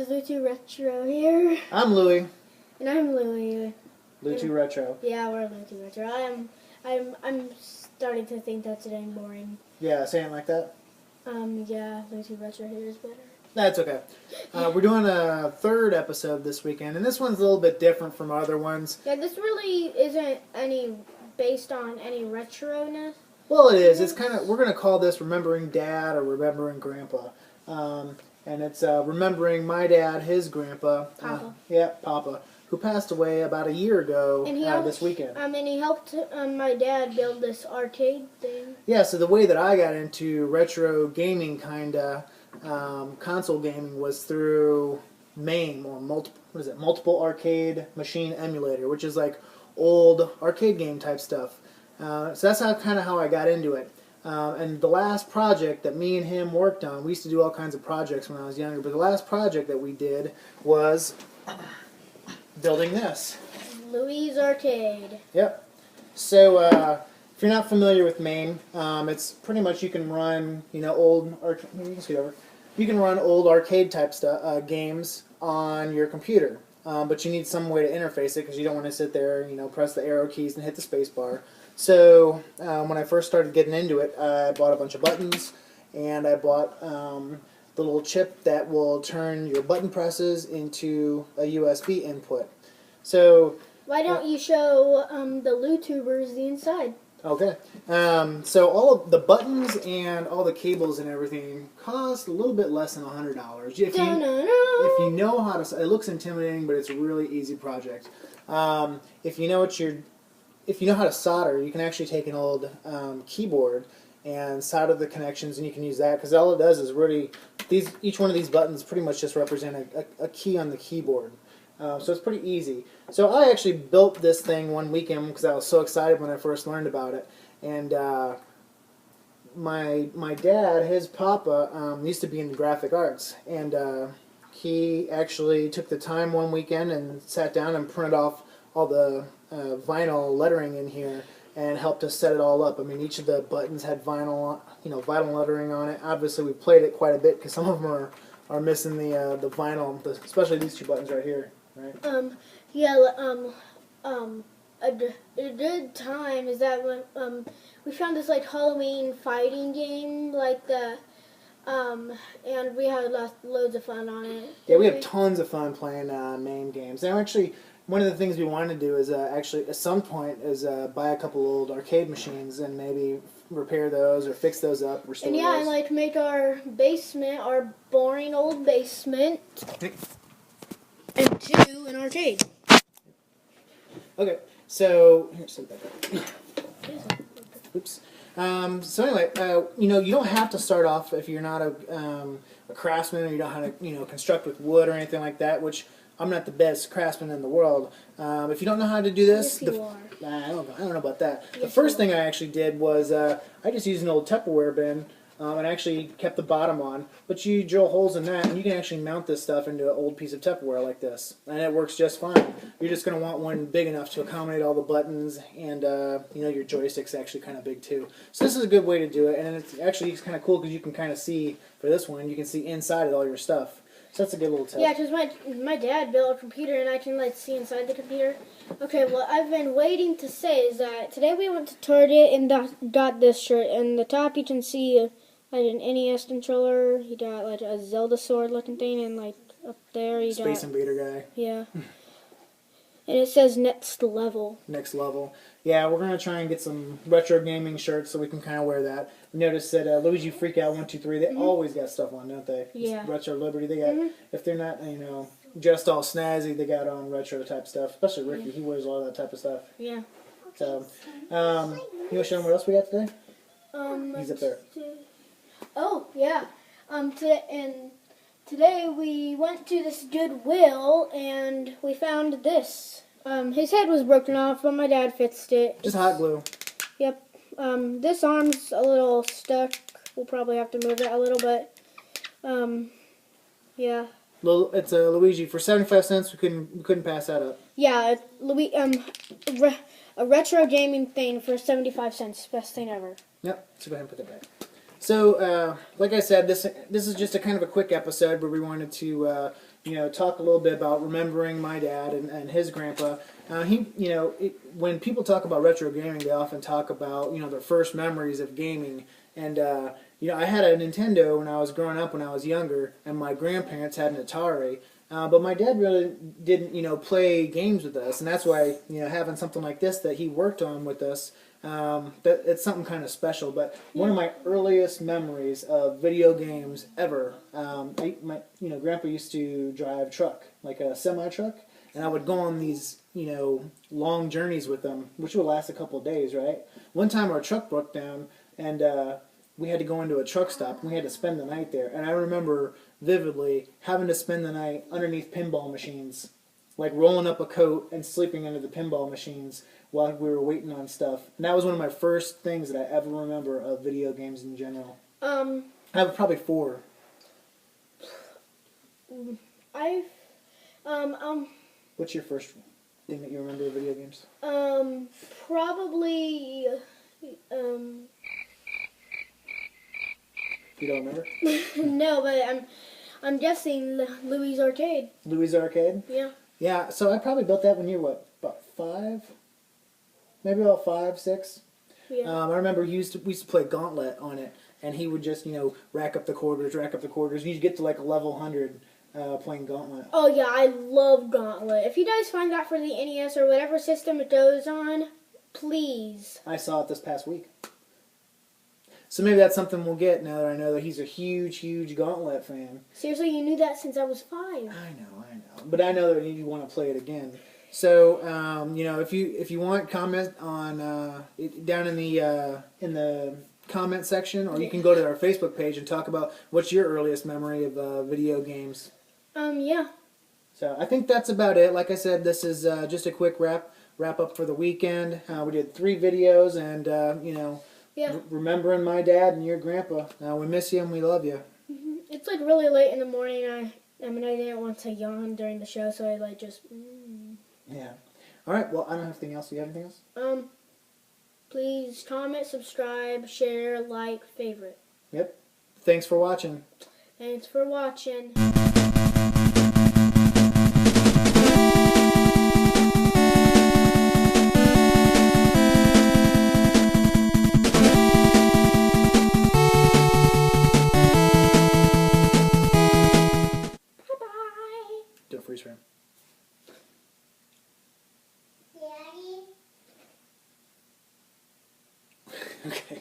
guys, LOU2RETRO here. I'm Louie. And I'm Louie. LOU2RETRO. Yeah, we're LOU2RETRO. I'm starting to think that's getting boring. Yeah, saying it like that? Yeah, LOU2RETRO here is better. That's okay. We're doing a third episode this weekend, and this one's a little bit different from other ones. Yeah, this really isn't based on any retroness. Well, it is. It's kind of, we're going to call this Remembering Dad or Remembering Grandpa. And it's remembering my dad, his grandpa. Papa. Papa, who passed away about a year ago this weekend. And he helped my dad build this arcade thing. Yeah, so the way that I got into retro gaming, console gaming, was through MAME, or multiple arcade machine emulator, which is like old arcade game type stuff. So that's how I got into it. And the last project that me and him worked on, we used to do all kinds of projects when I was younger, but the last project that we did was building this. Louie's Arcade. Yep. So if you're not familiar with MAME, it's pretty much you can run old arcade type stuff games on your computer, but you need some way to interface it because you don't want to sit there press the arrow keys and hit the space bar. So when I first started getting into it, I bought a bunch of buttons, and I bought the little chip that will turn your button presses into a USB input. So why don't you show the LOU-tubers the inside? Okay. So all of the buttons and all the cables and everything cost a little bit less than $100. If you know how to, it looks intimidating, but it's a really easy project. If you know how to solder, you can actually take an old keyboard and solder the connections, and you can use that, because all it does is really, each one of these buttons pretty much just represent a key on the keyboard. So it's pretty easy. So I actually built this thing one weekend because I was so excited when I first learned about it. And my dad, his papa, used to be in graphic arts, and he actually took the time one weekend and sat down and printed off all the vinyl lettering in here and helped us set it all up. I mean, each of the buttons had vinyl lettering on it. Obviously, we played it quite a bit because some of them are missing the vinyl, especially these two buttons right here. Right? A good time is that when we found this like Halloween fighting game, and we had loads of fun on it. Yeah, we have tons of fun playing MAME games. And actually, one of the things we want to do is actually at some point is buy a couple old arcade machines and maybe repair those or fix those up, restore those. And like make our basement, our boring old basement, into an arcade. Okay, so here, set that back. Oops. So anyway, you don't have to start off if you're not a craftsman, or you don't know how to construct with wood or anything like that, which I'm not the best craftsman in the world. If you don't know how to do this, yes, you are. I don't know about that. Yes, the first thing I actually did was I just used an old Tupperware bin and actually kept the bottom on. But you drill holes in that, and you can actually mount this stuff into an old piece of Tupperware like this, and it works just fine. You're just going to want one big enough to accommodate all the buttons, and your joystick's actually kind of big too. So this is a good way to do it, and it's kind of cool because you can kind of see, for this one, you can see inside of all your stuff. So that's a good little tip. Yeah, because my dad built a computer, and I can see inside the computer. Okay, what I've been waiting to say is that today we went to Target and got this shirt. And the top you can see an NES controller. He got a Zelda sword looking thing, and up there he got Space Invader guy. Yeah. And it says next level. Next level. Yeah, we're going to try and get some retro gaming shirts so we can kind of wear that. We noticed that Luigi Freak Out 123, they always got stuff on, don't they? Yeah. It's Retro Liberty, they got, if they're not, just all snazzy, they got on retro type stuff. Especially Ricky, he wears a lot of that type of stuff. Yeah. So, you want to show them what else we got today? He's up there. Oh, yeah. Today we went to this Goodwill and we found this. His head was broken off, but my dad fixed it. Just hot glue. Yep. This arm's a little stuck. We'll probably have to move it a little bit. Yeah. It's a Luigi for 75 cents. We couldn't pass that up. Yeah, a retro gaming thing for 75 cents. Best thing ever. Yep. So go ahead and put that back. So, like I said, this is just a kind of a quick episode where we wanted to talk a little bit about remembering my dad and his grandpa. When people talk about retro gaming, they often talk about their first memories of gaming. And I had a Nintendo when I was growing up when I was younger, and my grandparents had an Atari. But my dad really didn't play games with us, and that's why having something like this that he worked on with us. That it's something kind of special. But one of my earliest memories of video games ever, my grandpa used to drive truck, like a semi truck, and I would go on these long journeys with them, which would last a couple of days, right? One time our truck broke down, and we had to go into a truck stop, and we had to spend the night there. And I remember vividly having to spend the night underneath pinball machines, like rolling up a coat and sleeping under the pinball machines while we were waiting on stuff. And that was one of my first things that I ever remember of video games in general. I have probably 4. What's your first thing that you remember of video games? Probably, You don't remember? no, but I'm guessing Louis' Arcade. Louis' Arcade? Yeah. Yeah, so I probably built that when you were, what, about 5? Maybe about 5, 6? Yeah. I remember we used to play Gauntlet on it, and he would just, rack up the quarters, and you'd get to like a level 100 playing Gauntlet. Oh, yeah, I love Gauntlet. If you guys find that for the NES or whatever system it goes on, please. I saw it this past week. So maybe that's something we'll get now that I know that he's a huge, huge Gauntlet fan. Seriously, you knew that since I was 5. I know. But I know that you want to play it again. So, if you want, comment on down in the comment section, or you can go to our Facebook page and talk about what's your earliest memory of video games. Yeah. So I think that's about it. Like I said, this is just a quick wrap up for the weekend. We did 3 videos, and Yeah. Remembering my dad and your grandpa. We miss you and we love you. Mm-hmm. It's like really late in the morning. I didn't want to yawn during the show, so I just. Yeah. All right. Well, I don't have anything else. Do you have anything else? Please comment, subscribe, share, like, favorite. Yep. Thanks for watching. Thanks for watching. Do a freeze frame. Daddy? Okay.